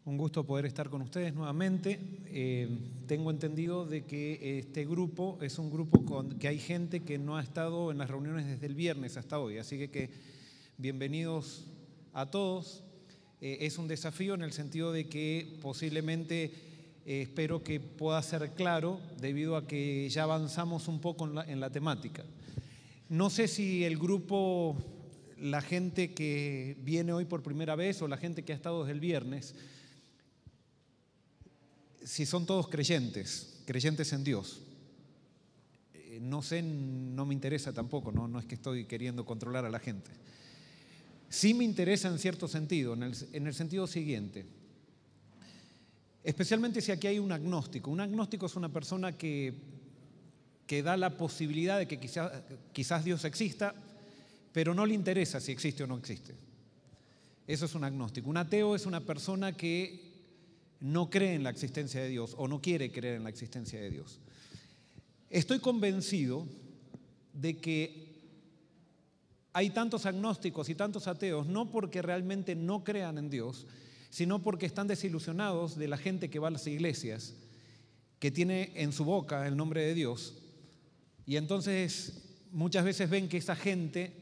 Un gusto poder estar con ustedes nuevamente. Tengo entendido de que este grupo es un grupo que hay gente que no ha estado en las reuniones desde el viernes hasta hoy, así que bienvenidos a todos. Es un desafío en el sentido de que posiblemente espero que pueda ser claro debido a que ya avanzamos un poco en la temática. No sé si el grupo, la gente que viene hoy por primera vez o la gente que ha estado desde el viernes, si son todos creyentes en Dios. No sé, no me interesa tampoco, no es que estoy queriendo controlar a la gente. Sí me interesa en cierto sentido, en el sentido siguiente. Especialmente si aquí hay un agnóstico. Un agnóstico es una persona que da la posibilidad de que quizás Dios exista, pero no le interesa si existe o no existe. Eso es un agnóstico. Un ateo es una persona que no cree en la existencia de Dios o no quiere creer en la existencia de Dios. Estoy convencido de que hay tantos agnósticos y tantos ateos no porque realmente no crean en Dios, sino porque están desilusionados de la gente que va a las iglesias, que tiene en su boca el nombre de Dios, y entonces muchas veces ven que esa gente,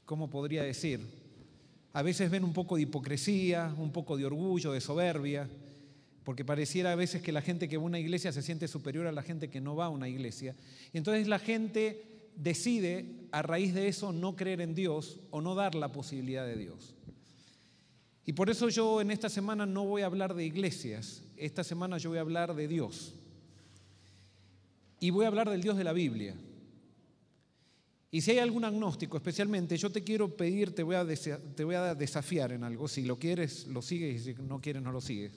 ¿cómo podría decir? A veces ven un poco de hipocresía, un poco de orgullo, de soberbia, porque pareciera a veces que la gente que va a una iglesia se siente superior a la gente que no va a una iglesia. Y entonces la gente decide, a raíz de eso, no creer en Dios o no dar la posibilidad de Dios. Y por eso yo en esta semana no voy a hablar de iglesias, esta semana yo voy a hablar de Dios. Y voy a hablar del Dios de la Biblia. Y si hay algún agnóstico, especialmente, yo te quiero pedir, te voy a desafiar en algo. Si lo quieres, lo sigues, y si no quieres, no lo sigues.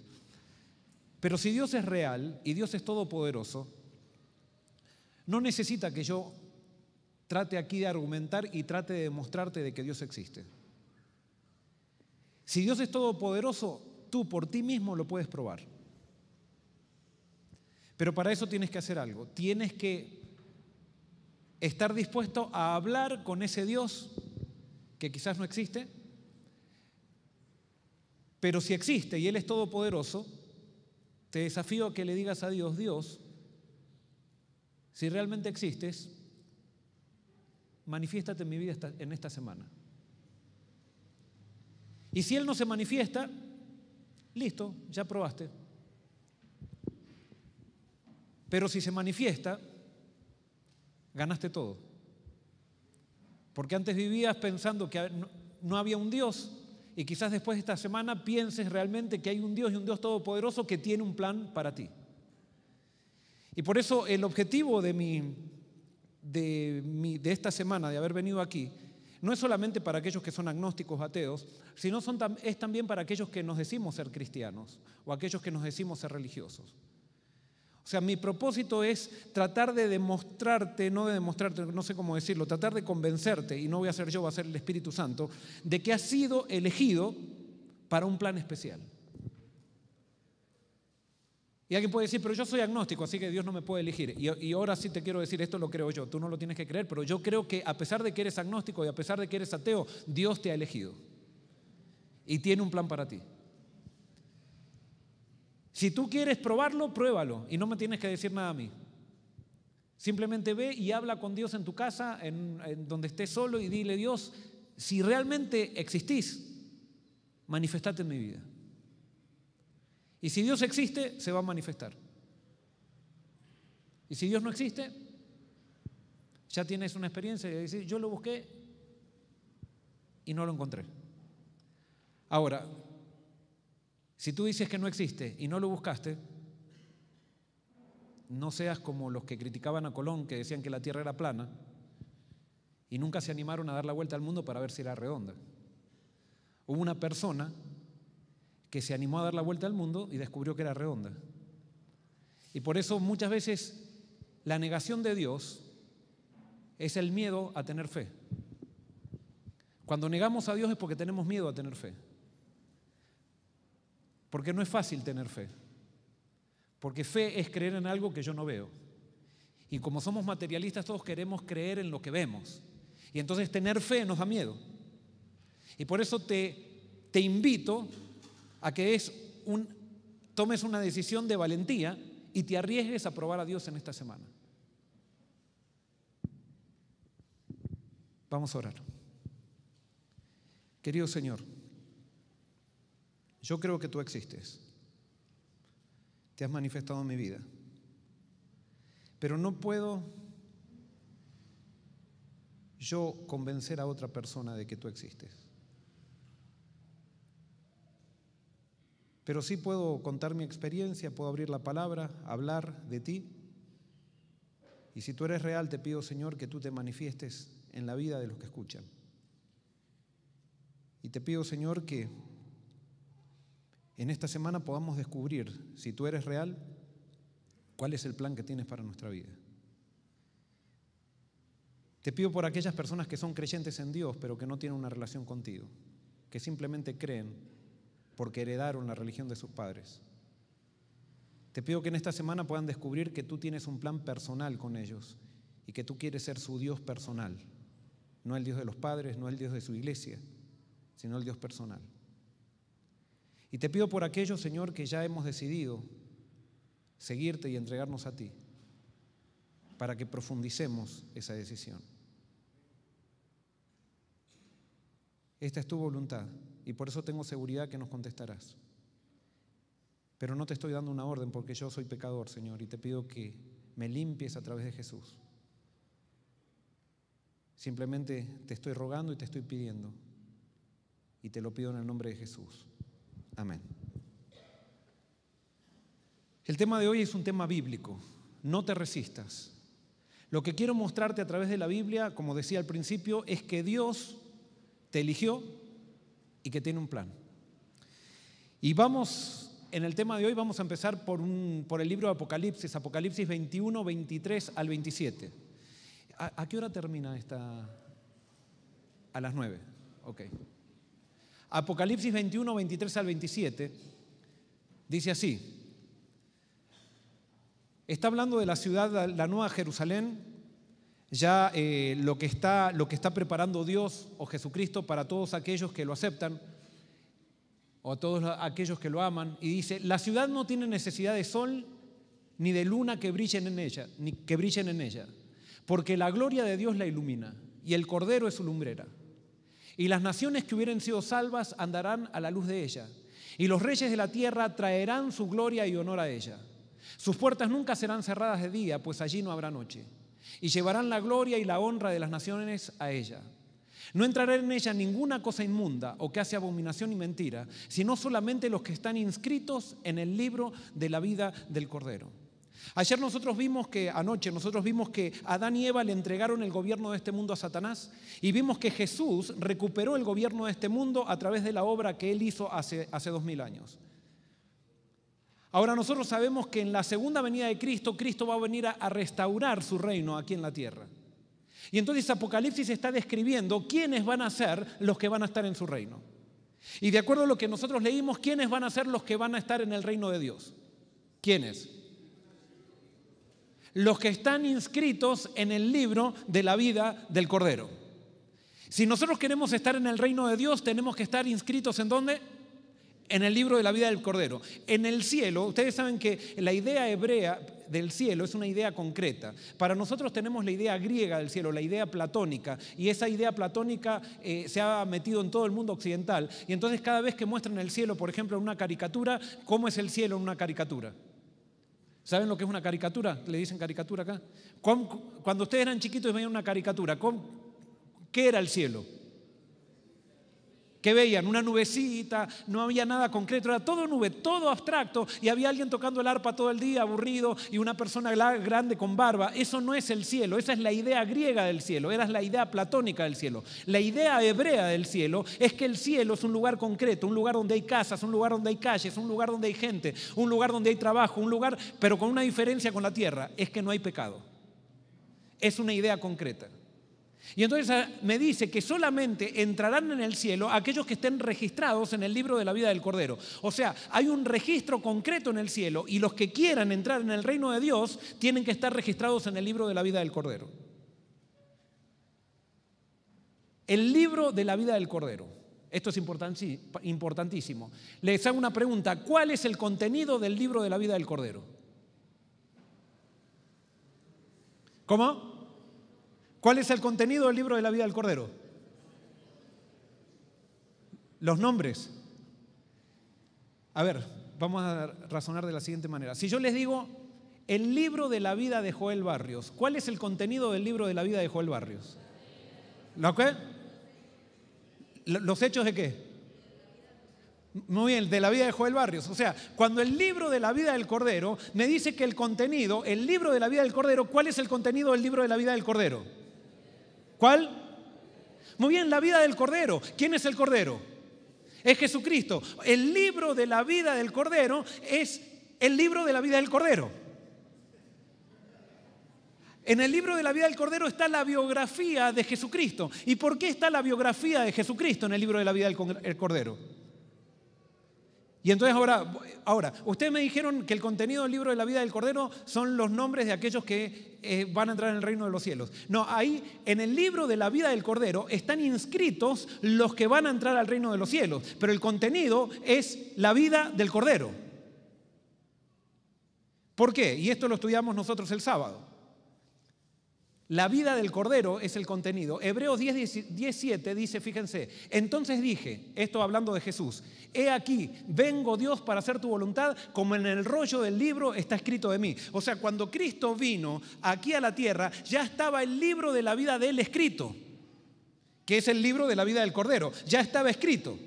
Pero si Dios es real y Dios es todopoderoso, no necesita que yo trate aquí de argumentar y trate de demostrarte de que Dios existe. Si Dios es todopoderoso, tú por ti mismo lo puedes probar. Pero para eso tienes que hacer algo. Tienes que estar dispuesto a hablar con ese Dios que quizás no existe, pero si existe y Él es todopoderoso, te desafío a que le digas a Dios: Dios, si realmente existes, manifiéstate en mi vida en esta semana. Y si Él no se manifiesta, listo, ya probaste. Pero si se manifiesta, ganaste todo. Porque antes vivías pensando que no había un Dios, y quizás después de esta semana pienses realmente que hay un Dios, y un Dios todopoderoso que tiene un plan para ti. Y por eso el objetivo de esta semana, de haber venido aquí, no es solamente para aquellos que son agnósticos, ateos, sino es también para aquellos que nos decimos ser cristianos o aquellos que nos decimos ser religiosos. O sea, mi propósito es tratar de demostrarte, no sé cómo decirlo, tratar de convencerte, y no voy a ser yo, va a ser el Espíritu Santo, de que has sido elegido para un plan especial. Y alguien puede decir: pero yo soy agnóstico, así que Dios no me puede elegir. Y ahora sí te quiero decir, esto lo creo yo, tú no lo tienes que creer, pero yo creo que a pesar de que eres agnóstico y a pesar de que eres ateo, Dios te ha elegido y tiene un plan para ti. Si tú quieres probarlo, pruébalo, y no me tienes que decir nada a mí. Simplemente ve y habla con Dios en tu casa, en donde estés solo, y dile: Dios, si realmente existís, manifestate en mi vida. Y si Dios existe, se va a manifestar. Y si Dios no existe, ya tienes una experiencia de decir: yo lo busqué y no lo encontré. Ahora, si tú dices que no existe y no lo buscaste, no seas como los que criticaban a Colón, que decían que la Tierra era plana y nunca se animaron a dar la vuelta al mundo para ver si era redonda. Hubo una persona que se animó a dar la vuelta al mundo y descubrió que era redonda. Y por eso muchas veces la negación de Dios es el miedo a tener fe. Cuando negamos a Dios es porque tenemos miedo a tener fe. Porque no es fácil tener fe. Porque fe es creer en algo que yo no veo. Y como somos materialistas, todos queremos creer en lo que vemos. Y entonces tener fe nos da miedo. Y por eso te te invito a que tomes una decisión de valentía y te arriesgues a probar a Dios en esta semana. Vamos a orar. Querido Señor, yo creo que tú existes. Te has manifestado en mi vida. Pero no puedo yo convencer a otra persona de que tú existes. Pero sí puedo contar mi experiencia, puedo abrir la palabra, hablar de ti. Y si tú eres real, te pido, Señor, que tú te manifiestes en la vida de los que escuchan. Y te pido, Señor, que en esta semana podamos descubrir, si tú eres real, cuál es el plan que tienes para nuestra vida. Te pido por aquellas personas que son creyentes en Dios, pero que no tienen una relación contigo, que simplemente creen porque heredaron la religión de sus padres. Te pido que en esta semana puedan descubrir que tú tienes un plan personal con ellos y que tú quieres ser su Dios personal, no el Dios de los padres, no el Dios de su iglesia, sino el Dios personal. Y te pido por aquellos, Señor, que ya hemos decidido seguirte y entregarnos a ti, para que profundicemos esa decisión. Esta es tu voluntad y por eso tengo seguridad que nos contestarás. Pero no te estoy dando una orden porque yo soy pecador, Señor, y te pido que me limpies a través de Jesús. Simplemente te estoy rogando y te estoy pidiendo. Y te lo pido en el nombre de Jesús. Amén. El tema de hoy es un tema bíblico. No te resistas. Lo que quiero mostrarte a través de la Biblia, como decía al principio, es que Dios te eligió y que tiene un plan. Y en el tema de hoy vamos a empezar por el libro de Apocalipsis, Apocalipsis 21, 23 al 27. ¿A qué hora termina esta? A las 9. Ok. Apocalipsis 21, 23 al 27 dice así. Está hablando de la ciudad, la Nueva Jerusalén, ya lo que está preparando Dios o Jesucristo para todos aquellos que lo aceptan o a todos aquellos que lo aman. Y dice, la ciudad no tiene necesidad de sol ni de luna que brillen en ella, porque la gloria de Dios la ilumina y el Cordero es su lumbrera. Y las naciones que hubieren sido salvas andarán a la luz de ella, y los reyes de la tierra traerán su gloria y honor a ella. Sus puertas nunca serán cerradas de día, pues allí no habrá noche. Y llevarán la gloria y la honra de las naciones a ella. No entrará en ella ninguna cosa inmunda o que hace abominación y mentira, sino solamente los que están inscritos en el libro de la vida del Cordero. Anoche nosotros vimos que Adán y Eva le entregaron el gobierno de este mundo a Satanás y vimos que Jesús recuperó el gobierno de este mundo a través de la obra que Él hizo hace 2000 años. Ahora nosotros sabemos que en la segunda venida de Cristo, Cristo va a venir a restaurar su reino aquí en la tierra. Y entonces Apocalipsis está describiendo quiénes van a ser los que van a estar en su reino. Y de acuerdo a lo que nosotros leímos, ¿quiénes van a ser los que van a estar en el reino de Dios? ¿Quiénes? Los que están inscritos en el libro de la vida del Cordero. Si nosotros queremos estar en el reino de Dios, tenemos que estar inscritos ¿en dónde? En el libro de la vida del Cordero. En el cielo, ustedes saben que la idea hebrea del cielo es una idea concreta. Para nosotros tenemos la idea griega del cielo, la idea platónica, y esa idea platónica se ha metido en todo el mundo occidental. Y entonces cada vez que muestran el cielo, por ejemplo, en una caricatura, ¿cómo es el cielo en una caricatura? ¿Saben lo que es una caricatura? ¿Le dicen caricatura acá? Cuando ustedes eran chiquitos y veían una caricatura, ¿qué era el cielo? ¿Qué veían? Una nubecita, no había nada concreto, era todo nube, todo abstracto, y había alguien tocando el arpa todo el día, aburrido, y una persona grande con barba. Eso no es el cielo, esa es la idea griega del cielo, era la idea platónica del cielo. La idea hebrea del cielo es que el cielo es un lugar concreto, un lugar donde hay casas, un lugar donde hay calles, un lugar donde hay gente, un lugar donde hay trabajo, un lugar, pero con una diferencia con la tierra, es que no hay pecado. Es una idea concreta. Y entonces me dice que solamente entrarán en el cielo aquellos que estén registrados en el libro de la vida del Cordero. O sea, hay un registro concreto en el cielo y los que quieran entrar en el reino de Dios tienen que estar registrados en el libro de la vida del Cordero. El libro de la vida del Cordero. Esto es importantísimo. Les hago una pregunta. ¿Cuál es el contenido del libro de la vida del Cordero? ¿Cómo? ¿Cuál es el contenido del libro de la vida del Cordero? Los nombres. A ver, vamos a razonar de la siguiente manera. Si yo les digo el libro de la vida de Joel Barrios, ¿cuál es el contenido del libro de la vida de Joel Barrios? ¿Lo qué? ¿Los hechos de qué? Muy bien, de la vida de Joel Barrios. O sea, cuando el libro de la vida del Cordero me dice que el contenido, el libro de la vida del Cordero, ¿cuál es el contenido del libro de la vida del Cordero? ¿Cuál? Muy bien, la vida del Cordero. ¿Quién es el Cordero? Es Jesucristo. El libro de la vida del Cordero es el libro de la vida del Cordero. En el libro de la vida del Cordero está la biografía de Jesucristo. ¿Y por qué está la biografía de Jesucristo en el libro de la vida del Cordero? Y entonces ahora, ustedes me dijeron que el contenido del libro de la vida del Cordero son los nombres de aquellos que van a entrar en el reino de los cielos. No, ahí en el libro de la vida del Cordero están inscritos los que van a entrar al reino de los cielos, pero el contenido es la vida del Cordero. ¿Por qué? Y esto lo estudiamos nosotros el sábado. La vida del Cordero es el contenido. Hebreos 10:17 dice, fíjense, entonces dije, esto hablando de Jesús, he aquí, vengo Dios para hacer tu voluntad, como en el rollo del libro está escrito de mí. O sea, cuando Cristo vino aquí a la tierra, ya estaba el libro de la vida de él escrito, que es el libro de la vida del Cordero, ya estaba escrito.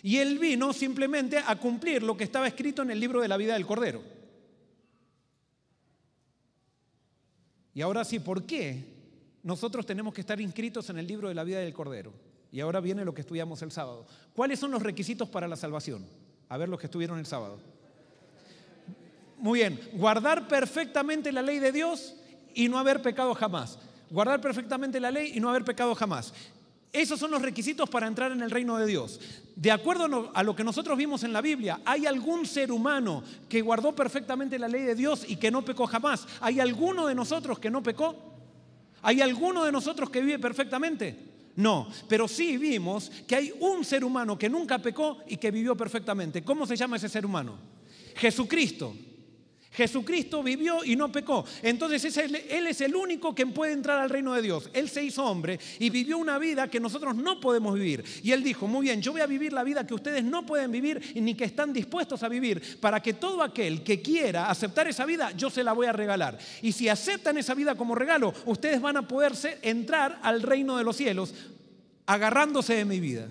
Y él vino simplemente a cumplir lo que estaba escrito en el libro de la vida del Cordero. Y ahora sí, ¿por qué nosotros tenemos que estar inscritos en el libro de la vida del Cordero? Y ahora viene lo que estudiamos el sábado. ¿Cuáles son los requisitos para la salvación? A ver los que estuvieron el sábado. Muy bien, guardar perfectamente la ley de Dios y no haber pecado jamás. Guardar perfectamente la ley y no haber pecado jamás. Esos son los requisitos para entrar en el reino de Dios. De acuerdo a lo que nosotros vimos en la Biblia, ¿hay algún ser humano que guardó perfectamente la ley de Dios y que no pecó jamás? ¿Hay alguno de nosotros que no pecó? ¿Hay alguno de nosotros que vive perfectamente? No, pero sí vimos que hay un ser humano que nunca pecó y que vivió perfectamente. ¿Cómo se llama ese ser humano? Jesucristo. Jesucristo vivió y no pecó. Entonces Él es el único que puede entrar al reino de Dios. Él se hizo hombre y vivió una vida que nosotros no podemos vivir. Y Él dijo, muy bien, yo voy a vivir la vida que ustedes no pueden vivir y ni que están dispuestos a vivir, para que todo aquel que quiera aceptar esa vida, yo se la voy a regalar. Y si aceptan esa vida como regalo, ustedes van a poder entrar al reino de los cielos agarrándose de mi vida.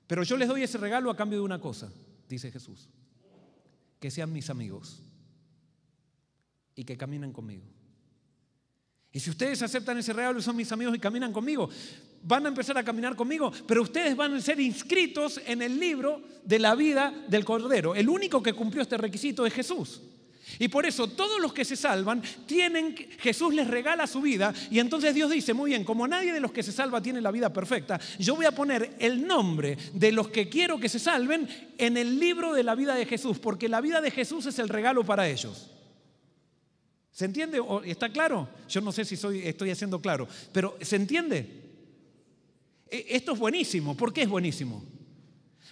Pero yo les doy ese regalo a cambio de una cosa, dice Jesús: que sean mis amigos y que caminen conmigo. Y si ustedes aceptan ese regalo y son mis amigos y caminan conmigo, van a empezar a caminar conmigo, pero ustedes van a ser inscritos en el libro de la vida del Cordero. El único que cumplió este requisito es Jesús. Y por eso todos los que se salvan Jesús les regala su vida, y entonces Dios dice, muy bien, como nadie de los que se salva tiene la vida perfecta, yo voy a poner el nombre de los que quiero que se salven en el libro de la vida de Jesús, porque la vida de Jesús es el regalo para ellos. ¿Se entiende? ¿Está claro? Yo no sé si estoy haciendo claro, pero ¿se entiende? Esto es buenísimo. ¿Por qué es buenísimo?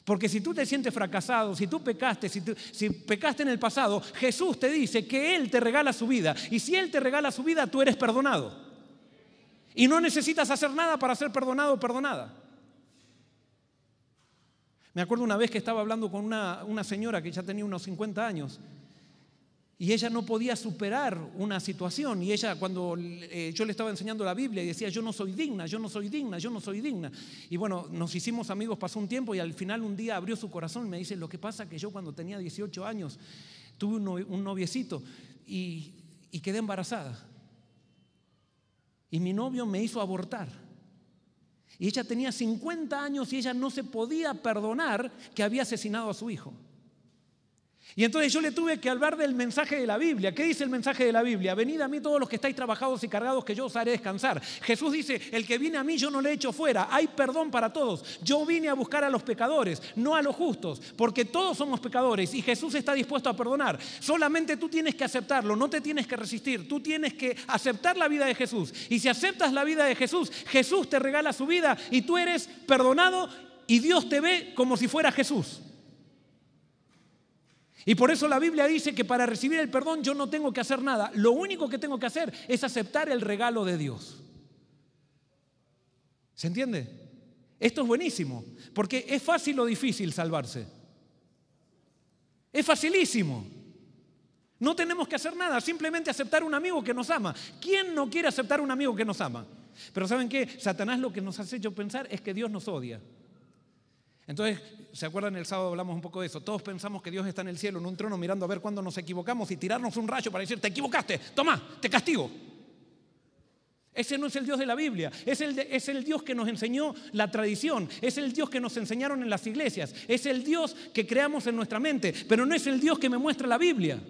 Porque si tú te sientes fracasado, si tú pecaste, si pecaste en el pasado, Jesús te dice que Él te regala su vida. Y si Él te regala su vida, tú eres perdonado. Y no necesitas hacer nada para ser perdonado o perdonada. Me acuerdo una vez que estaba hablando con una señora que ya tenía unos 50 años. Y ella no podía superar una situación. Y ella, cuando yo le estaba enseñando la Biblia, y decía, yo no soy digna, yo no soy digna, yo no soy digna. Y bueno, nos hicimos amigos, pasó un tiempo, y al final un día abrió su corazón y me dice, lo que pasa es que yo cuando tenía 18 años tuve un noviecito y quedé embarazada. Y mi novio me hizo abortar. Y ella tenía 50 años y ella no se podía perdonar que había asesinado a su hijo. Y entonces yo le tuve que hablar del mensaje de la Biblia. ¿Qué dice el mensaje de la Biblia? Venid a mí todos los que estáis trabajados y cargados, que yo os haré descansar. Jesús dice, el que viene a mí yo no le echo fuera. Hay perdón para todos. Yo vine a buscar a los pecadores, no a los justos, porque todos somos pecadores y Jesús está dispuesto a perdonar. Solamente tú tienes que aceptarlo, no te tienes que resistir. Tú tienes que aceptar la vida de Jesús. Y si aceptas la vida de Jesús, Jesús te regala su vida y tú eres perdonado y Dios te ve como si fuera Jesús. Y por eso la Biblia dice que para recibir el perdón yo no tengo que hacer nada. Lo único que tengo que hacer es aceptar el regalo de Dios. ¿Se entiende? Esto es buenísimo, porque es fácil o difícil salvarse. Es facilísimo. No tenemos que hacer nada, simplemente aceptar un amigo que nos ama. ¿Quién no quiere aceptar un amigo que nos ama? Pero ¿saben qué? Satanás lo que nos ha hecho pensar es que Dios nos odia. Entonces, ¿se acuerdan? El sábado hablamos un poco de eso. Todos pensamos que Dios está en el cielo, en un trono, mirando a ver cuándo nos equivocamos y tirarnos un rayo para decir, te equivocaste, toma, te castigo. Ese no es el Dios de la Biblia, es el Dios que nos enseñó la tradición, es el Dios que nos enseñaron en las iglesias, es el Dios que creamos en nuestra mente, pero no es el Dios que me muestra la Biblia.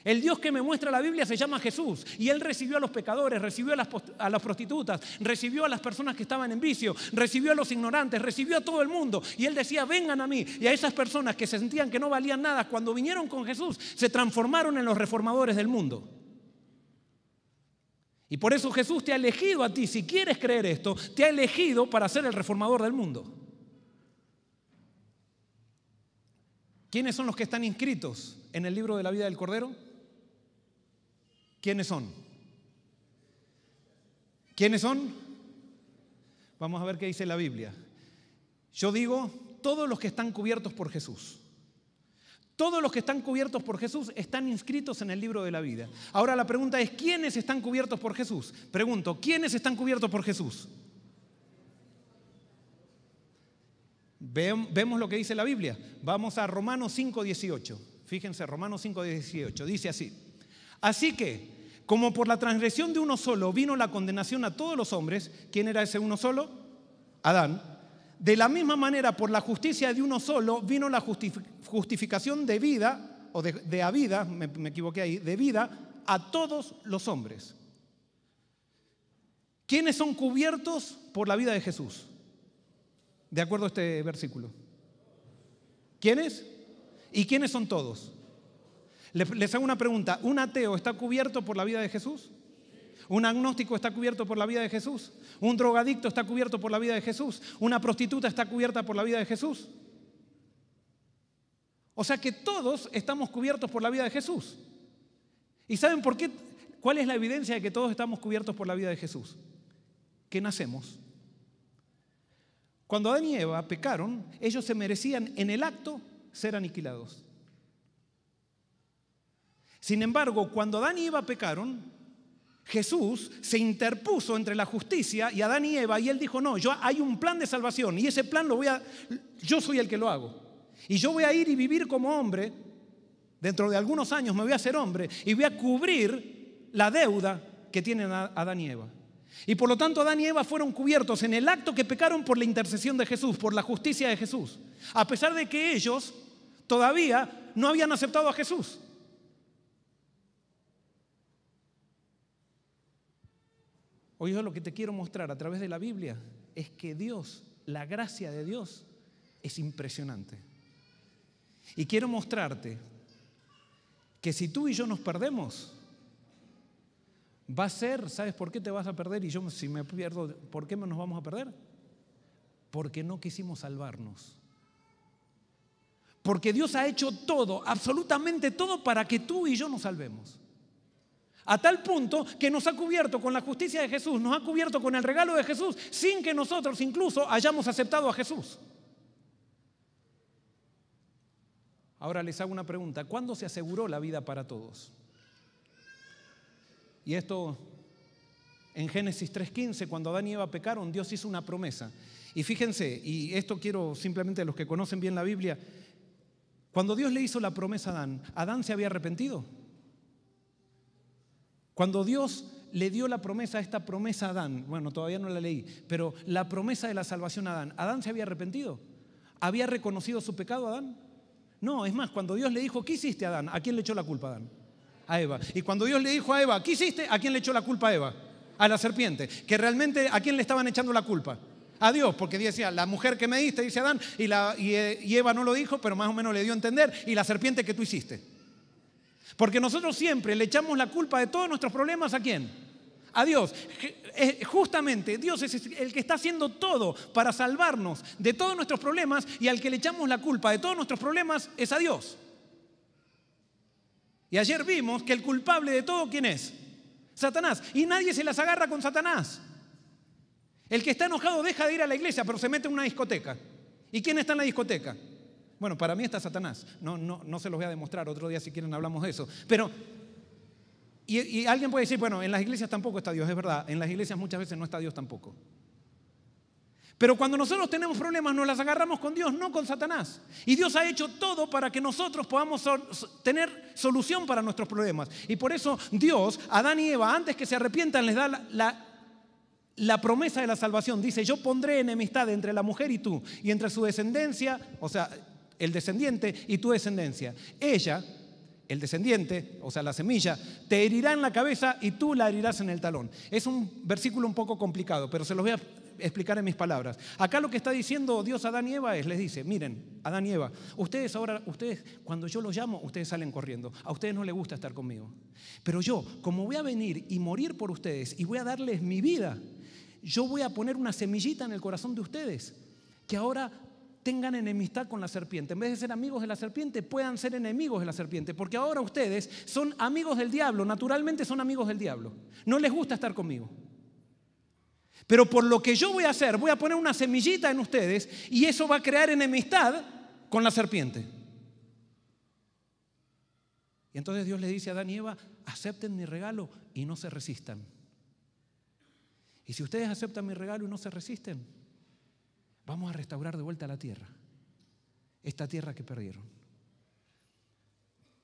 El Dios que me muestra la Biblia se llama Jesús y Él recibió a los pecadores, recibió a las prostitutas, recibió a las personas que estaban en vicio, recibió a los ignorantes, recibió a todo el mundo y Él decía, vengan a mí. Y a esas personas que se sentían que no valían nada, cuando vinieron con Jesús, se transformaron en los reformadores del mundo. Y por eso Jesús te ha elegido a ti, si quieres creer esto, te ha elegido para ser el reformador del mundo. ¿Quiénes son los que están inscritos en el libro de la vida del Cordero? ¿Quiénes son? ¿Quiénes son? Vamos a ver qué dice la Biblia. Yo digo, todos los que están cubiertos por Jesús. Todos los que están cubiertos por Jesús están inscritos en el libro de la vida. Ahora la pregunta es, ¿quiénes están cubiertos por Jesús? Pregunto, ¿quiénes están cubiertos por Jesús? Vemos lo que dice la Biblia. Vamos a Romanos 5:18. Fíjense, Romanos 5:18. Dice así. Así que, como por la transgresión de uno solo vino la condenación a todos los hombres, ¿quién era ese uno solo? Adán. De la misma manera, por la justicia de uno solo vino la justificación de vida, o de a vida, me equivoqué ahí, de vida a todos los hombres. ¿Quiénes son cubiertos por la vida de Jesús? De acuerdo a este versículo. ¿Quiénes? ¿Y quiénes son todos? Les hago una pregunta. ¿Un ateo está cubierto por la vida de Jesús? ¿Un agnóstico está cubierto por la vida de Jesús? ¿Un drogadicto está cubierto por la vida de Jesús? ¿Una prostituta está cubierta por la vida de Jesús? O sea que todos estamos cubiertos por la vida de Jesús. ¿Y saben por qué? ¿Cuál es la evidencia de que todos estamos cubiertos por la vida de Jesús? Que nacemos. Cuando Adán y Eva pecaron, ellos se merecían en el acto ser aniquilados. Sin embargo, cuando Adán y Eva pecaron, Jesús se interpuso entre la justicia y Adán y Eva y Él dijo, no, hay un plan de salvación y ese plan yo soy el que lo hago. Y yo voy a ir y vivir como hombre, dentro de algunos años me voy a hacer hombre y voy a cubrir la deuda que tienen Adán y Eva. Y por lo tanto Adán y Eva fueron cubiertos en el acto que pecaron por la intercesión de Jesús, por la justicia de Jesús, a pesar de que ellos todavía no habían aceptado a Jesús. Hoy yo lo que te quiero mostrar a través de la Biblia es que Dios, la gracia de Dios es impresionante. Y quiero mostrarte que si tú y yo nos perdemos, va a ser, ¿sabes por qué te vas a perder? Y yo si me pierdo, ¿por qué nos vamos a perder? Porque no quisimos salvarnos. Porque Dios ha hecho todo, absolutamente todo, para que tú y yo nos salvemos. A tal punto que nos ha cubierto con la justicia de Jesús, nos ha cubierto con el regalo de Jesús, sin que nosotros incluso hayamos aceptado a Jesús. Ahora les hago una pregunta. ¿Cuándo se aseguró la vida para todos? Y esto en Génesis 3:15, cuando Adán y Eva pecaron, Dios hizo una promesa. Y fíjense, y esto quiero simplemente los que conocen bien la Biblia, cuando Dios le hizo la promesa a Adán, ¿Adán se había arrepentido? Cuando Dios le dio la promesa, esta promesa a Adán, bueno, todavía no la leí, pero la promesa de la salvación a Adán, ¿Adán se había arrepentido? ¿Había reconocido su pecado Adán? No, es más, cuando Dios le dijo, ¿qué hiciste Adán? ¿A quién le echó la culpa Adán? A Eva. Y cuando Dios le dijo a Eva, ¿qué hiciste? ¿A quién le echó la culpa a Eva? A la serpiente. Que realmente, ¿a quién le estaban echando la culpa? A Dios, porque decía, la mujer que me diste, dice Adán, y Eva no lo dijo, pero más o menos le dio a entender, y la serpiente que tú hiciste. Porque nosotros siempre le echamos la culpa de todos nuestros problemas ¿a quién? a Dios. Justamente Dios es el que está haciendo todo para salvarnos de todos nuestros problemas, y al que le echamos la culpa de todos nuestros problemas es a Dios. Y ayer vimos que el culpable de todo, ¿quién es? Satanás. Y nadie se las agarra con Satanás. El que está enojado deja de ir a la iglesia, pero se mete en una discoteca. ¿Y quién está en la discoteca? Bueno, para mí está Satanás. No se los voy a demostrar. Otro día, si quieren, hablamos de eso. Pero, y alguien puede decir, bueno, en las iglesias tampoco está Dios. Es verdad, en las iglesias muchas veces no está Dios tampoco. Pero cuando nosotros tenemos problemas, nos las agarramos con Dios, no con Satanás. Y Dios ha hecho todo para que nosotros podamos tener solución para nuestros problemas. Y por eso Dios, Adán y Eva, antes que se arrepientan, les da la promesa de la salvación. Dice, yo pondré enemistad entre la mujer y tú, y entre su descendencia, o sea, el descendiente y tu descendencia. Ella, el descendiente, o sea, la semilla, te herirá en la cabeza y tú la herirás en el talón. Es un versículo un poco complicado, pero se los voy a explicar en mis palabras. Acá lo que está diciendo Dios a Adán y Eva les dice, miren, Adán y Eva, ustedes cuando yo los llamo, ustedes salen corriendo. A ustedes no les gusta estar conmigo. Pero yo, como voy a venir y morir por ustedes y voy a darles mi vida, yo voy a poner una semillita en el corazón de ustedes, que ahora tengan enemistad con la serpiente. En vez de ser amigos de la serpiente, puedan ser enemigos de la serpiente, porque ahora ustedes son amigos del diablo, naturalmente son amigos del diablo. No les gusta estar conmigo. Pero por lo que yo voy a hacer, voy a poner una semillita en ustedes y eso va a crear enemistad con la serpiente. Y entonces Dios le dice a Adán y Eva, acepten mi regalo y no se resistan. Y si ustedes aceptan mi regalo y no se resisten, vamos a restaurar de vuelta la tierra, esta tierra que perdieron.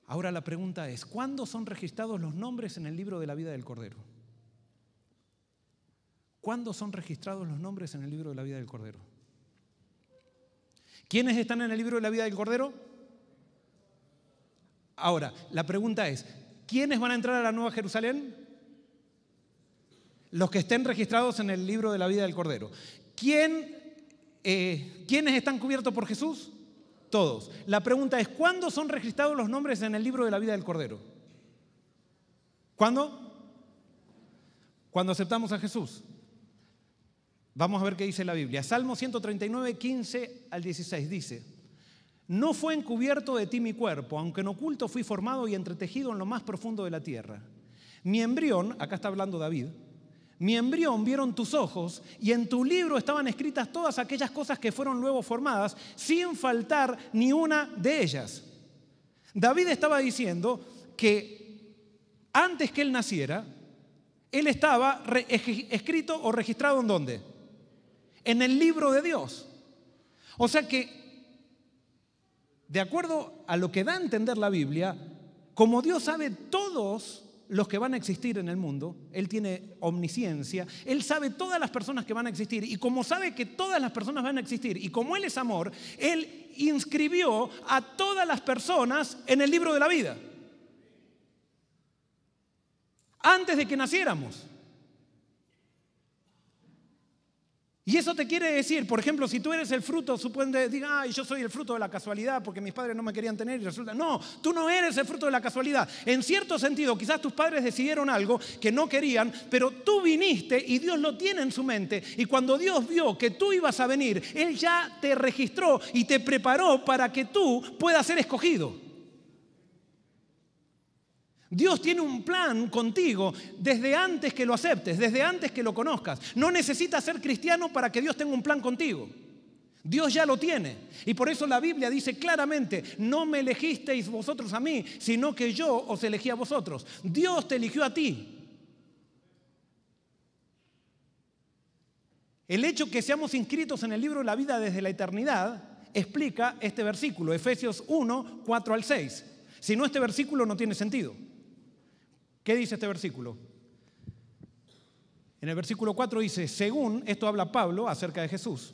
Ahora la pregunta es, ¿cuándo son registrados los nombres en el libro de la vida del Cordero? ¿Cuándo son registrados los nombres en el libro de la vida del Cordero? ¿Quiénes están en el libro de la vida del Cordero? Ahora, la pregunta es, ¿quiénes van a entrar a la Nueva Jerusalén? Los que estén registrados en el libro de la vida del Cordero. ¿Quiénes están cubiertos por Jesús? Todos. La pregunta es, ¿cuándo son registrados los nombres en el libro de la vida del Cordero? ¿Cuándo? Cuando aceptamos a Jesús. Vamos a ver qué dice la Biblia. Salmo 139, 15 al 16 dice, no fue encubierto de ti mi cuerpo, aunque en oculto fui formado y entretejido en lo más profundo de la tierra. Mi embrión, acá está hablando David, mi embrión vieron tus ojos y en tu libro estaban escritas todas aquellas cosas que fueron luego formadas, sin faltar ni una de ellas. David estaba diciendo que antes que él naciera, él estaba escrito o registrado ¿en dónde? En el libro de Dios. O sea que, de acuerdo a lo que da a entender la Biblia, como Dios sabe todos los que van a existir en el mundo, Él tiene omnisciencia, Él sabe todas las personas que van a existir, y como sabe que todas las personas van a existir, y como Él es amor, Él inscribió a todas las personas en el libro de la vida. Antes de que naciéramos. Y eso te quiere decir, por ejemplo, si tú eres el fruto, digan, ay, yo soy el fruto de la casualidad porque mis padres no me querían tener y resulta, no, tú no eres el fruto de la casualidad. En cierto sentido, quizás tus padres decidieron algo que no querían, pero tú viniste y Dios lo tiene en su mente. Y cuando Dios vio que tú ibas a venir, Él ya te registró y te preparó para que tú puedas ser escogido. Dios tiene un plan contigo desde antes que lo aceptes, desde antes que lo conozcas. No necesitas ser cristiano para que Dios tenga un plan contigo. Dios ya lo tiene. Y por eso la Biblia dice claramente, no me elegisteis vosotros a mí, sino que yo os elegí a vosotros. Dios te eligió a ti. El hecho que seamos inscritos en el libro de la vida desde la eternidad explica este versículo, Efesios 1, 4 al 6. Si no, este versículo no tiene sentido. ¿Qué dice este versículo? En el versículo 4 dice, según, esto habla Pablo acerca de Jesús,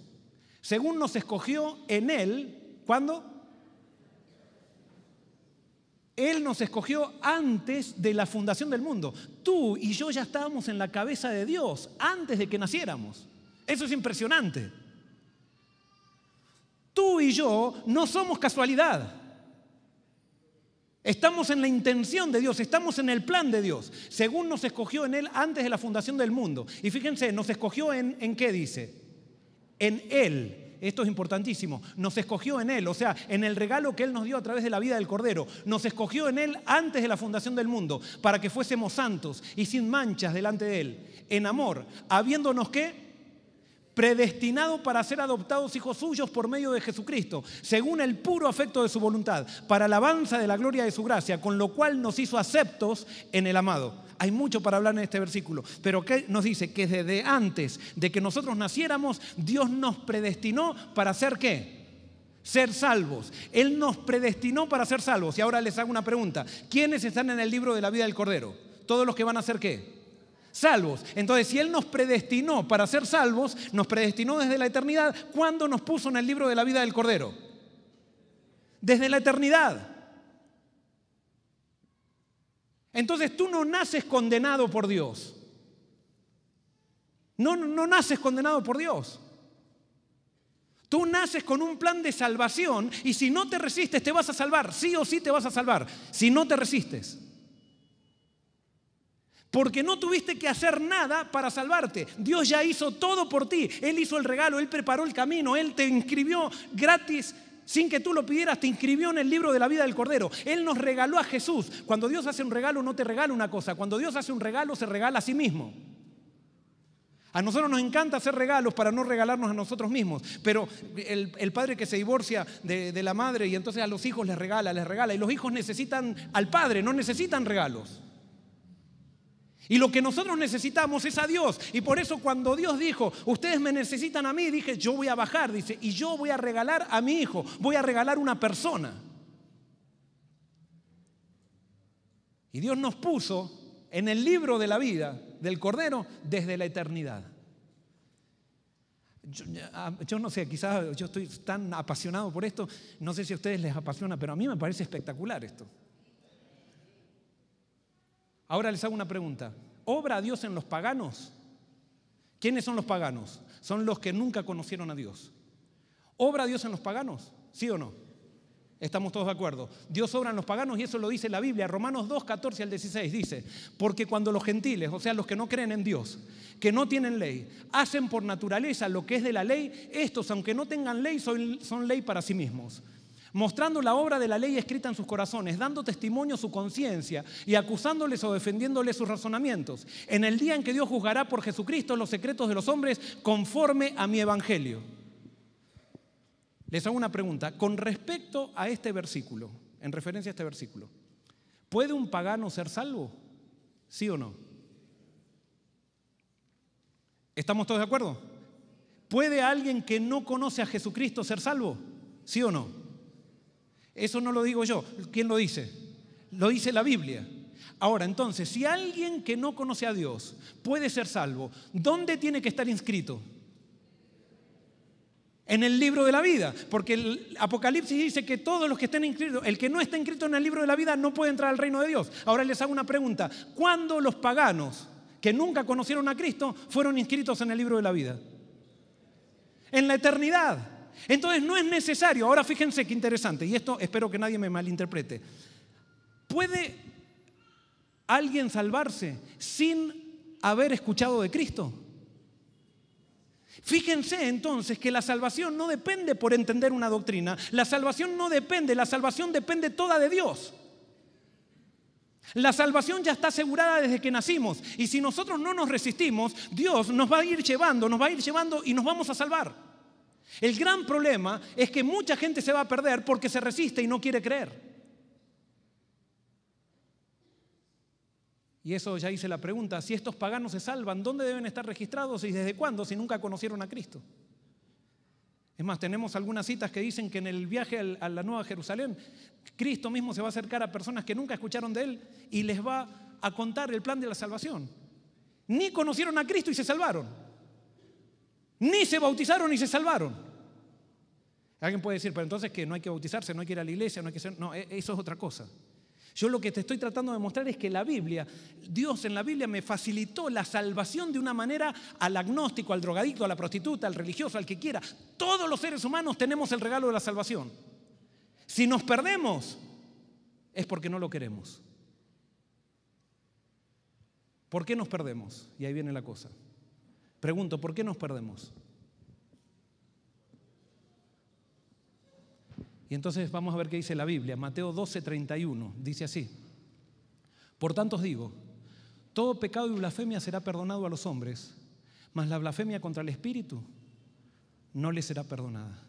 según nos escogió en Él, ¿cuándo? Él nos escogió antes de la fundación del mundo. Tú y yo ya estábamos en la cabeza de Dios antes de que naciéramos. Eso es impresionante. Tú y yo no somos casualidad. Estamos en la intención de Dios, estamos en el plan de Dios, según nos escogió en Él antes de la fundación del mundo. Y fíjense, nos escogió ¿en qué dice? En Él. Esto es importantísimo. Nos escogió en Él, o sea, en el regalo que Él nos dio a través de la vida del Cordero. Nos escogió en Él antes de la fundación del mundo, para que fuésemos santos y sin manchas delante de Él, en amor, habiéndonos ¿qué? Predestinado para ser adoptados hijos suyos por medio de Jesucristo, según el puro afecto de su voluntad, para alabanza de la gloria de su gracia, con lo cual nos hizo aceptos en el amado. Hay mucho para hablar en este versículo, pero ¿qué nos dice? Que desde antes de que nosotros naciéramos, Dios nos predestinó para ser ¿qué? Ser salvos. Él nos predestinó para ser salvos. Y ahora les hago una pregunta. ¿Quiénes están en el libro de la vida del Cordero? Todos los que van a ser ¿qué? Salvos. Entonces, si Él nos predestinó para ser salvos, nos predestinó desde la eternidad, ¿cuándo nos puso en el libro de la vida del Cordero? Desde la eternidad. Entonces tú no naces condenado por Dios. No naces condenado por Dios. Tú naces con un plan de salvación y si no te resistes te vas a salvar. Sí o sí te vas a salvar. Si no te resistes. Porque no tuviste que hacer nada para salvarte. Dios ya hizo todo por ti. Él hizo el regalo, Él preparó el camino, Él te inscribió gratis. Sin que tú lo pidieras, te inscribió en el libro de la vida del Cordero. Él nos regaló a Jesús. Cuando Dios hace un regalo, no te regala una cosa. Cuando Dios hace un regalo, se regala a sí mismo. A nosotros nos encanta hacer regalos para no regalarnos a nosotros mismos. Pero el padre que se divorcia de la madre y entonces a los hijos les regala. Y los hijos necesitan al padre, no necesitan regalos. Y lo que nosotros necesitamos es a Dios. Y por eso cuando Dios dijo, ustedes me necesitan a mí, dije, yo voy a bajar, dice, y yo voy a regalar a mi hijo, voy a regalar una persona. Y Dios nos puso en el libro de la vida del Cordero desde la eternidad. Yo no sé, quizás yo estoy tan apasionado por esto, no sé si a ustedes les apasiona, pero a mí me parece espectacular esto. Ahora les hago una pregunta. ¿Obra Dios en los paganos? ¿Quiénes son los paganos? Son los que nunca conocieron a Dios. ¿Obra Dios en los paganos? ¿Sí o no? Estamos todos de acuerdo. Dios obra en los paganos y eso lo dice la Biblia. Romanos 2, 14 al 16 dice, porque cuando los gentiles, o sea, los que no creen en Dios, que no tienen ley, hacen por naturaleza lo que es de la ley, estos, aunque no tengan ley, son ley para sí mismos. Mostrando la obra de la ley escrita en sus corazones, dando testimonio su conciencia y acusándoles o defendiéndoles sus razonamientos, en el día en que Dios juzgará por Jesucristo los secretos de los hombres conforme a mi evangelio. Les hago una pregunta, con respecto a este versículo, en referencia a este versículo, ¿puede un pagano ser salvo? ¿Sí o no? ¿Estamos todos de acuerdo? ¿Puede alguien que no conoce a Jesucristo ser salvo? ¿Sí o no? Eso no lo digo yo. ¿Quién lo dice? Lo dice la Biblia. Ahora, entonces, si alguien que no conoce a Dios puede ser salvo, ¿dónde tiene que estar inscrito? En el libro de la vida. Porque el Apocalipsis dice que todos los que estén inscritos, el que no está inscrito en el libro de la vida no puede entrar al reino de Dios. Ahora les hago una pregunta. ¿Cuándo los paganos que nunca conocieron a Cristo fueron inscritos en el libro de la vida? En la eternidad. Entonces no es necesario, ahora fíjense qué interesante, y esto espero que nadie me malinterprete. ¿Puede alguien salvarse sin haber escuchado de Cristo? Fíjense entonces que la salvación no depende por entender una doctrina, la salvación no depende, la salvación depende toda de Dios. La salvación ya está asegurada desde que nacimos y si nosotros no nos resistimos, Dios nos va a ir llevando y nos vamos a salvar. El gran problema es que mucha gente se va a perder porque se resiste y no quiere creer. Y eso ya hice la pregunta, si estos paganos se salvan, ¿dónde deben estar registrados y desde cuándo si nunca conocieron a Cristo? Es más, tenemos algunas citas que dicen que en el viaje a la Nueva Jerusalén, Cristo mismo se va a acercar a personas que nunca escucharon de Él y les va a contar el plan de la salvación. Ni conocieron a Cristo y se salvaron. Ni se bautizaron ni se salvaron. Alguien puede decir, pero entonces ¿qué? No hay que bautizarse, no hay que ir a la iglesia, no hay que ser... No, eso es otra cosa. Yo lo que te estoy tratando de mostrar es que la Biblia, Dios en la Biblia me facilitó la salvación de una manera al agnóstico, al drogadicto, a la prostituta, al religioso, al que quiera. Todos los seres humanos tenemos el regalo de la salvación. Si nos perdemos, es porque no lo queremos. ¿Por qué nos perdemos? Y ahí viene la cosa. Pregunto, ¿por qué nos perdemos? Y entonces vamos a ver qué dice la Biblia. Mateo 12:31 dice así: por tanto os digo, todo pecado y blasfemia será perdonado a los hombres, mas la blasfemia contra el Espíritu no le será perdonada.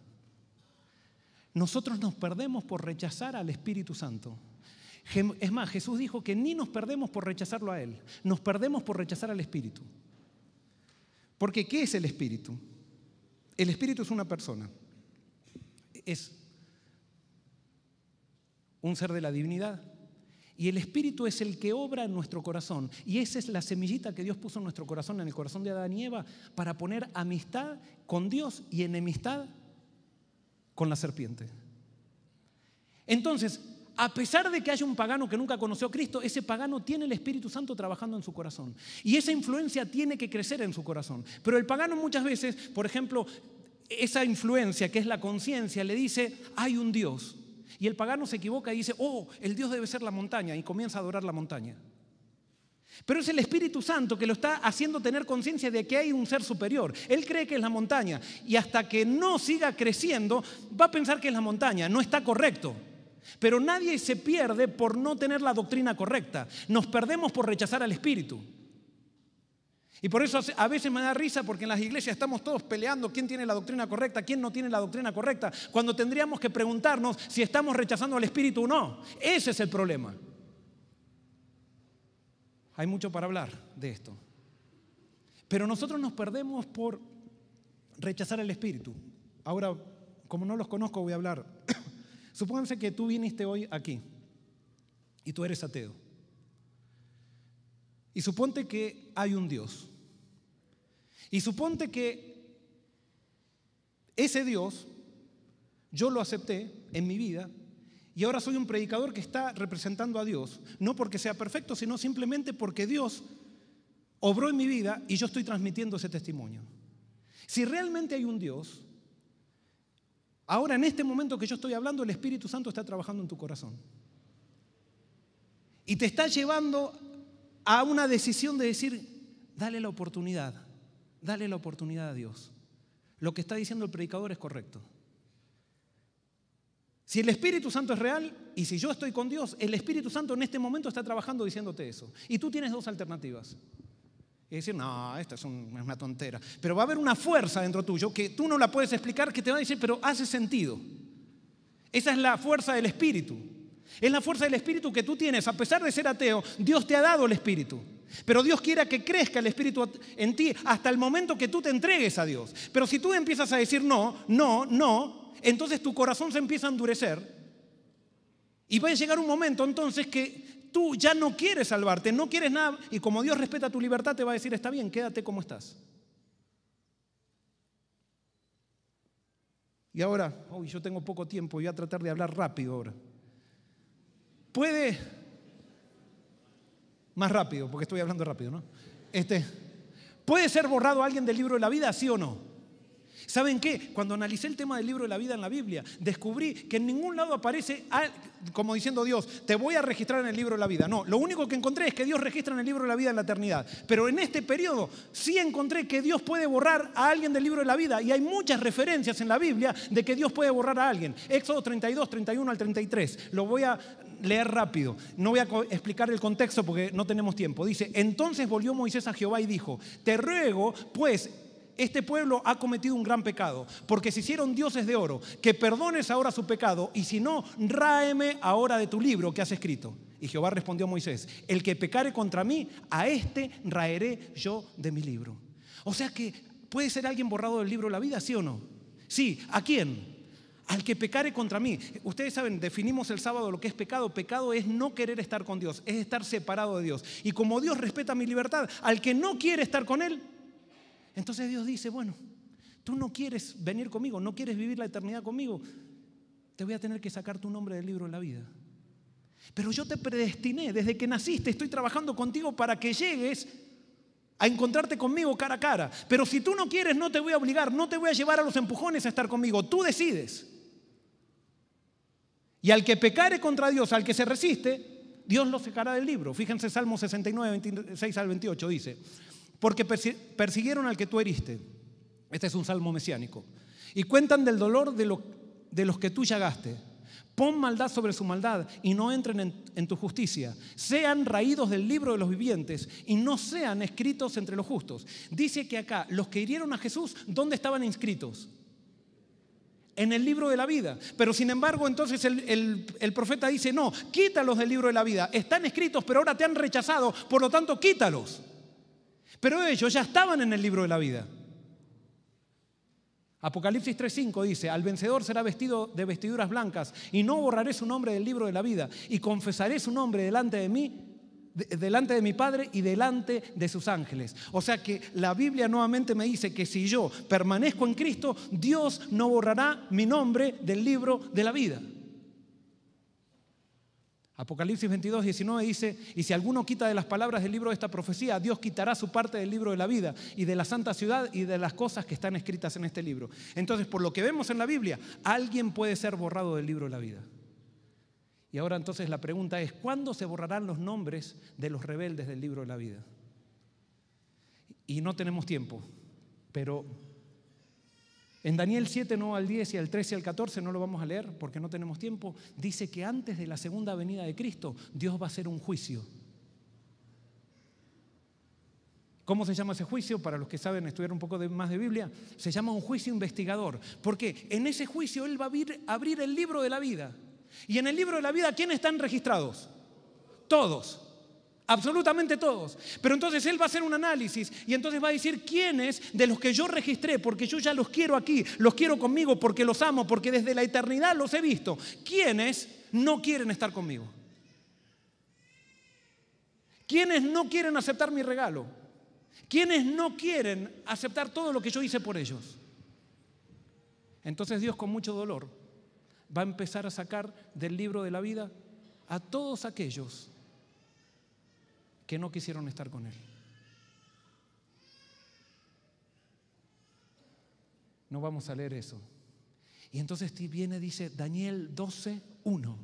Nosotros nos perdemos por rechazar al Espíritu Santo. Es más, Jesús dijo que ni nos perdemos por rechazarlo a Él, nos perdemos por rechazar al Espíritu. Porque ¿qué es el Espíritu? El Espíritu es una persona, es un ser de la divinidad, y el Espíritu es el que obra en nuestro corazón, y esa es la semillita que Dios puso en nuestro corazón, en el corazón de Adán y Eva, para poner amistad con Dios y enemistad con la serpiente. Entonces, a pesar de que haya un pagano que nunca conoció a Cristo, ese pagano tiene el Espíritu Santo trabajando en su corazón, y esa influencia tiene que crecer en su corazón. Pero el pagano muchas veces, por ejemplo, esa influencia que es la conciencia le dice, hay un Dios. Y el pagano se equivoca y dice, oh, el Dios debe ser la montaña, y comienza a adorar la montaña. Pero es el Espíritu Santo que lo está haciendo tener conciencia de que hay un ser superior. Él cree que es la montaña, y hasta que no siga creciendo va a pensar que es la montaña. No está correcto. Pero nadie se pierde por no tener la doctrina correcta. Nos perdemos por rechazar al Espíritu. Y por eso a veces me da risa, porque en las iglesias estamos todos peleando quién tiene la doctrina correcta, quién no tiene la doctrina correcta, cuando tendríamos que preguntarnos si estamos rechazando al Espíritu o no. Ese es el problema. Hay mucho para hablar de esto. Pero nosotros nos perdemos por rechazar al Espíritu. Ahora, como no los conozco, voy a hablar. Supónganse que tú viniste hoy aquí y tú eres ateo. Y suponte que hay un Dios. Y suponte que ese Dios yo lo acepté en mi vida y ahora soy un predicador que está representando a Dios, no porque sea perfecto, sino simplemente porque Dios obró en mi vida y yo estoy transmitiendo ese testimonio. Si realmente hay un Dios, ahora en este momento que yo estoy hablando, el Espíritu Santo está trabajando en tu corazón y te está llevando a una decisión de decir, dale la oportunidad a Dios. Lo que está diciendo el predicador es correcto. Si el Espíritu Santo es real y si yo estoy con Dios, el Espíritu Santo en este momento está trabajando diciéndote eso. Y tú tienes dos alternativas. Y decir, no, esta es una tontera. Pero va a haber una fuerza dentro tuyo que tú no la puedes explicar, que te va a decir, pero hace sentido. Esa es la fuerza del Espíritu. Es la fuerza del Espíritu que tú tienes. A pesar de ser ateo, Dios te ha dado el Espíritu. Pero Dios quiere que crezca el Espíritu en ti hasta el momento que tú te entregues a Dios. Pero si tú empiezas a decir no, entonces tu corazón se empieza a endurecer. Y va a llegar un momento entonces que tú ya no quieres salvarte, no quieres nada. Y como Dios respeta tu libertad, te va a decir, está bien, quédate como estás. Y ahora, yo tengo poco tiempo, voy a tratar de hablar rápido ahora. Puede, más rápido, porque estoy hablando rápido, ¿no? ¿Puede ser borrado alguien del libro de la vida, sí o no? ¿Saben qué? Cuando analicé el tema del libro de la vida en la Biblia, descubrí que en ningún lado aparece como diciendo Dios, te voy a registrar en el libro de la vida. No, lo único que encontré es que Dios registra en el libro de la vida en la eternidad. Pero en este periodo sí encontré que Dios puede borrar a alguien del libro de la vida. Y hay muchas referencias en la Biblia de que Dios puede borrar a alguien. Éxodo 32, 31 al 33. Lo voy a leer rápido. No voy a explicar el contexto porque no tenemos tiempo. Dice, entonces volvió Moisés a Jehová y dijo, te ruego, pues, este pueblo ha cometido un gran pecado, porque se hicieron dioses de oro, que perdones ahora su pecado, y si no, ráeme ahora de tu libro que has escrito. Y Jehová respondió a Moisés, el que pecare contra mí, a este raeré yo de mi libro. O sea que, ¿puede ser alguien borrado del libro de la vida, sí o no? Sí, ¿a quién? Al que pecare contra mí. Ustedes saben, definimos el sábado lo que es pecado. Pecado es no querer estar con Dios, es estar separado de Dios. Y como Dios respeta mi libertad, al que no quiere estar con Él, entonces Dios dice, bueno, tú no quieres venir conmigo, no quieres vivir la eternidad conmigo, te voy a tener que sacar tu nombre del libro de la vida. Pero yo te predestiné, desde que naciste estoy trabajando contigo para que llegues a encontrarte conmigo cara a cara. Pero si tú no quieres, no te voy a obligar, no te voy a llevar a los empujones a estar conmigo, tú decides. Y al que pecare contra Dios, al que se resiste, Dios lo sacará del libro. Fíjense Salmo 69, 26 al 28 dice, porque persiguieron al que tú heriste. Este es un salmo mesiánico. Y cuentan del dolor de los que tú llagaste. Pon maldad sobre su maldad y no entren en tu justicia. Sean raídos del libro de los vivientes y no sean escritos entre los justos. Dice que acá, los que hirieron a Jesús, ¿dónde estaban inscritos? En el libro de la vida. Pero sin embargo, entonces el profeta dice, no, quítalos del libro de la vida. Están escritos, pero ahora te han rechazado, por lo tanto, quítalos. Pero ellos ya estaban en el libro de la vida. Apocalipsis 3:5 dice, al vencedor será vestido de vestiduras blancas y no borraré su nombre del libro de la vida y confesaré su nombre delante de mí, delante de mi Padre y delante de sus ángeles. O sea que la Biblia nuevamente me dice que si yo permanezco en Cristo, Dios no borrará mi nombre del libro de la vida. Apocalipsis 22:19 dice, y si alguno quita de las palabras del libro de esta profecía, Dios quitará su parte del libro de la vida y de la santa ciudad y de las cosas que están escritas en este libro. Entonces, por lo que vemos en la Biblia, alguien puede ser borrado del libro de la vida. Y ahora entonces la pregunta es, ¿cuándo se borrarán los nombres de los rebeldes del libro de la vida? Y no tenemos tiempo, pero en Daniel 7, no al 10 y al 13 y al 14, no lo vamos a leer porque no tenemos tiempo, dice que antes de la segunda venida de Cristo, Dios va a hacer un juicio. ¿Cómo se llama ese juicio? Para los que saben estudiar un poco más de Biblia, se llama un juicio investigador. Porque en ese juicio Él va a abrir el libro de la vida. Y en el libro de la vida, ¿quiénes están registrados? Todos. Absolutamente todos. Pero entonces Él va a hacer un análisis y entonces va a decir quiénes de los que yo registré, porque yo ya los quiero aquí, los quiero conmigo, porque los amo, porque desde la eternidad los he visto, quiénes no quieren estar conmigo, quiénes no quieren aceptar mi regalo, quiénes no quieren aceptar todo lo que yo hice por ellos. Entonces Dios, con mucho dolor, va a empezar a sacar del libro de la vida a todos aquellos que no quisieron estar con Él. No vamos a leer eso. Y entonces viene, dice Daniel 12:1.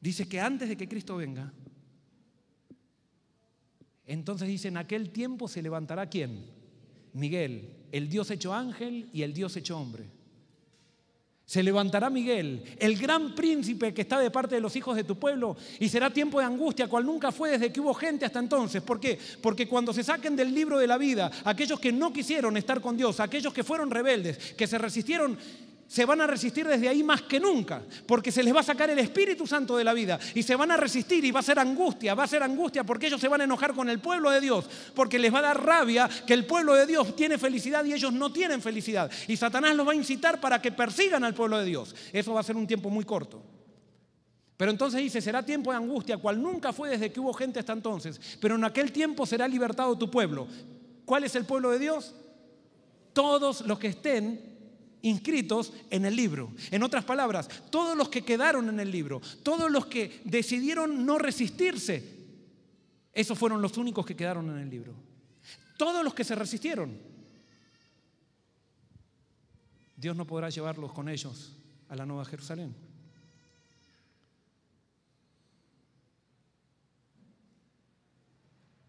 Dice que antes de que Cristo venga, entonces dice, en aquel tiempo se levantará ¿quién? Miguel, el Dios hecho ángel y el Dios hecho hombre. Se levantará Miguel, el gran príncipe que está de parte de los hijos de tu pueblo, y será tiempo de angustia, cual nunca fue desde que hubo gente hasta entonces. ¿Por qué? Porque cuando se saquen del libro de la vida aquellos que no quisieron estar con Dios, aquellos que fueron rebeldes, que se resistieron, se van a resistir desde ahí más que nunca, porque se les va a sacar el Espíritu Santo de la vida y se van a resistir y va a ser angustia porque ellos se van a enojar con el pueblo de Dios, porque les va a dar rabia que el pueblo de Dios tiene felicidad y ellos no tienen felicidad, y Satanás los va a incitar para que persigan al pueblo de Dios. Eso va a ser un tiempo muy corto. Pero entonces dice, será tiempo de angustia, cual nunca fue desde que hubo gente hasta entonces, pero en aquel tiempo será libertado tu pueblo. ¿Cuál es el pueblo de Dios? Todos los que estén inscritos en el libro. En otras palabras, todos los que quedaron en el libro, todos los que decidieron no resistirse, esos fueron los únicos que quedaron en el libro. Todos los que se resistieron, Dios no podrá llevarlos con ellos a la Nueva Jerusalén.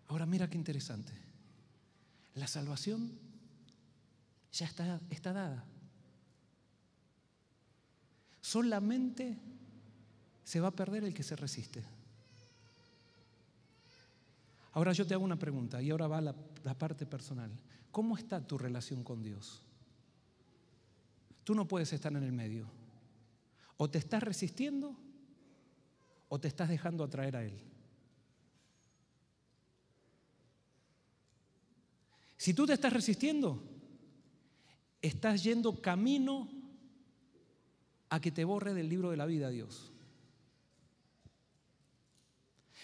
Ahora mira qué interesante. La salvación ya está dada. Solamente se va a perder el que se resiste. Ahora yo te hago una pregunta y ahora va la parte personal. ¿Cómo está tu relación con Dios? Tú no puedes estar en el medio. O te estás resistiendo o te estás dejando atraer a Él. Si tú te estás resistiendo, estás yendo camino a que te borre del libro de la vida, Dios.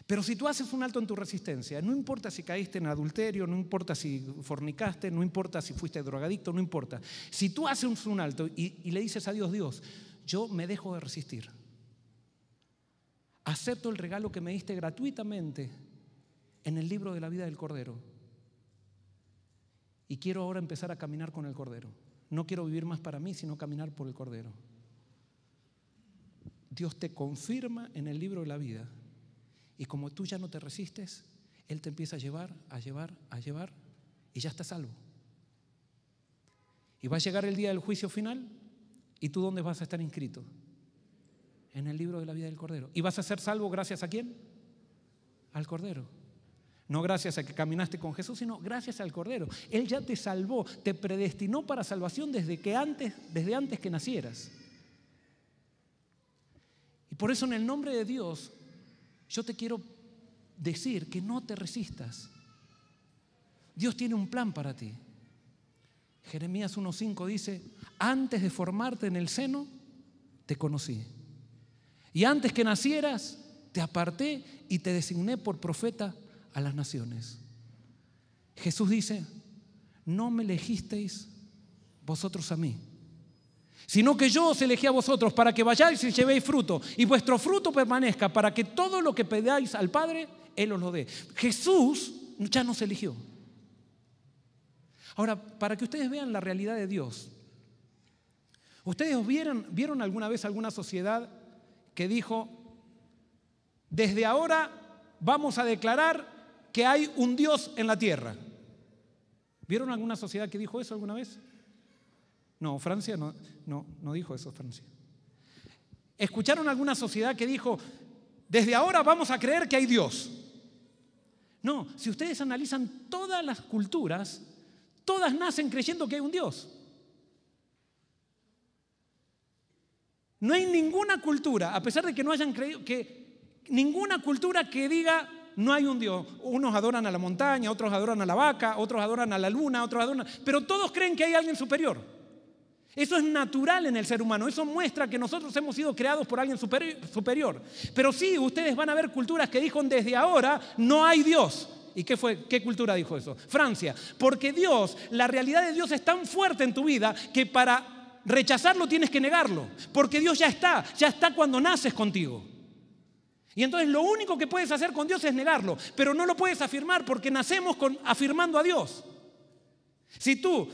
Pero si tú haces un alto en tu resistencia, no importa si caíste en adulterio, no importa si fornicaste, no importa si fuiste drogadicto, no importa. Si tú haces un alto y le dices a Dios, Dios, yo me dejo de resistir. Acepto el regalo que me diste gratuitamente en el libro de la vida del Cordero. Y quiero ahora empezar a caminar con el Cordero. No quiero vivir más para mí, sino caminar por el Cordero. Dios te confirma en el libro de la vida. Y como tú ya no te resistes, Él te empieza a llevar, y ya estás salvo. Y va a llegar el día del juicio final, ¿y tú dónde vas a estar inscrito? En el libro de la vida del Cordero. ¿Y vas a ser salvo gracias a quién? Al Cordero. No gracias a que caminaste con Jesús, sino gracias al Cordero. Él ya te salvó, te predestinó para salvación desde antes que nacieras. Y por eso en el nombre de Dios, yo te quiero decir que no te resistas. Dios tiene un plan para ti. Jeremías 1:5 dice: antes de formarte en el seno, te conocí. Y antes que nacieras, te aparté y te designé por profeta a las naciones. Jesús dice: no me elegisteis vosotros a mí, sino que yo os elegí a vosotros para que vayáis y llevéis fruto, y vuestro fruto permanezca, para que todo lo que pedáis al Padre, Él os lo dé. Jesús ya nos eligió. Ahora, para que ustedes vean la realidad de Dios, ¿ustedes vieron alguna vez alguna sociedad que dijo: desde ahora vamos a declarar que hay un Dios en la tierra? ¿Vieron alguna sociedad que dijo eso alguna vez? No, Francia no dijo eso, Francia. ¿Escucharon alguna sociedad que dijo: desde ahora vamos a creer que hay Dios? No, si ustedes analizan todas las culturas, todas nacen creyendo que hay un Dios. No hay ninguna cultura, a pesar de que no hayan creído, ninguna cultura que diga no hay un Dios. Unos adoran a la montaña, otros adoran a la vaca, otros adoran a la luna, pero todos creen que hay alguien superior. Eso es natural en el ser humano. Eso muestra que nosotros hemos sido creados por alguien superior. Pero sí, ustedes van a ver culturas que dijeron: desde ahora no hay Dios. ¿Y qué cultura dijo eso? Francia. Porque Dios, la realidad de Dios es tan fuerte en tu vida que para rechazarlo tienes que negarlo. Porque Dios ya está cuando naces contigo. Y entonces lo único que puedes hacer con Dios es negarlo, pero no lo puedes afirmar porque nacemos afirmando a Dios. Si tú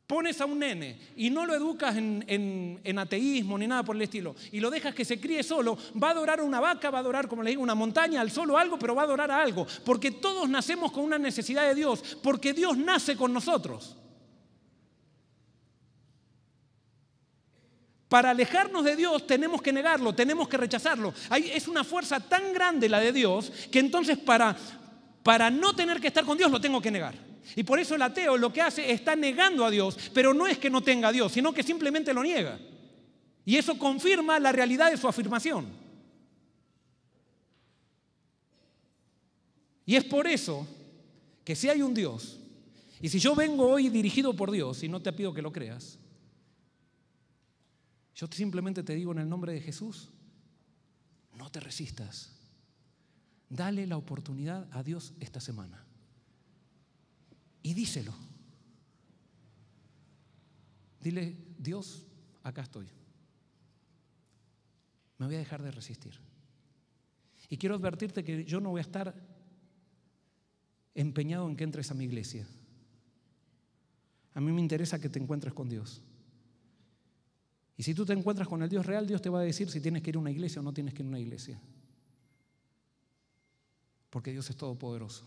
pones a un nene y no lo educas en ateísmo ni nada por el estilo, y lo dejas que se críe solo, va a adorar a una vaca, va a adorar, como le digo, una montaña, al sol o algo, pero va a adorar a algo, porque todos nacemos con una necesidad de Dios, porque Dios nace con nosotros. Para alejarnos de Dios tenemos que negarlo, tenemos que rechazarlo. Es una fuerza tan grande la de Dios que entonces para no tener que estar con Dios lo tengo que negar. Y por eso el ateo lo que hace está negando a Dios, pero no es que no tenga a Dios, sino que simplemente lo niega. Y eso confirma la realidad de su afirmación. Y es por eso que si hay un Dios, y si yo vengo hoy dirigido por Dios, y no te pido que lo creas, yo simplemente te digo en el nombre de Jesús: no te resistas. Dale la oportunidad a Dios esta semana. Y díselo. Dile: Dios, acá estoy. Me voy a dejar de resistir. Y quiero advertirte que yo no voy a estar empeñado en que entres a mi iglesia. A mí me interesa que te encuentres con Dios. Y si tú te encuentras con el Dios real, Dios te va a decir si tienes que ir a una iglesia o no tienes que ir a una iglesia. Porque Dios es todopoderoso.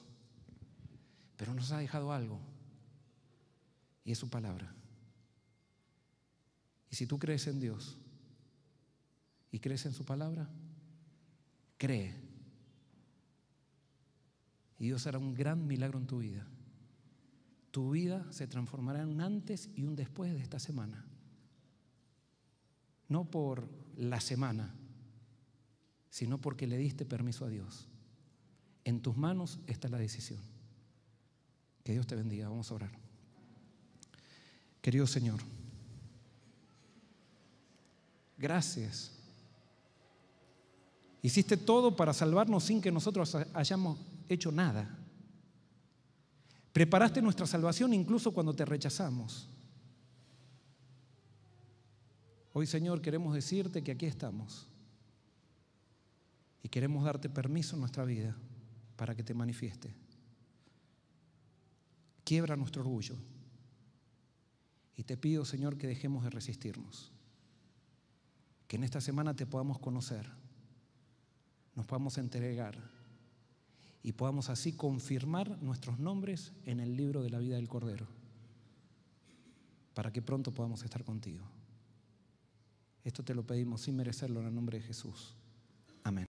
Pero nos ha dejado algo, y es su palabra. Y si tú crees en Dios y crees en su palabra, cree. Y Dios hará un gran milagro en tu vida. Tu vida se transformará en un antes y un después de esta semana. No por la semana, sino porque le diste permiso a Dios. En tus manos está la decisión. Que Dios te bendiga. Vamos a orar. Querido Señor, gracias. Hiciste todo para salvarnos sin que nosotros hayamos hecho nada. Preparaste nuestra salvación incluso cuando te rechazamos. Hoy, Señor, queremos decirte que aquí estamos y queremos darte permiso en nuestra vida para que te manifieste. Quiebra nuestro orgullo y te pido, Señor, que dejemos de resistirnos. Que en esta semana te podamos conocer, nos podamos entregar y podamos así confirmar nuestros nombres en el libro de la vida del Cordero, para que pronto podamos estar contigo. Esto te lo pedimos sin merecerlo en el nombre de Jesús. Amén.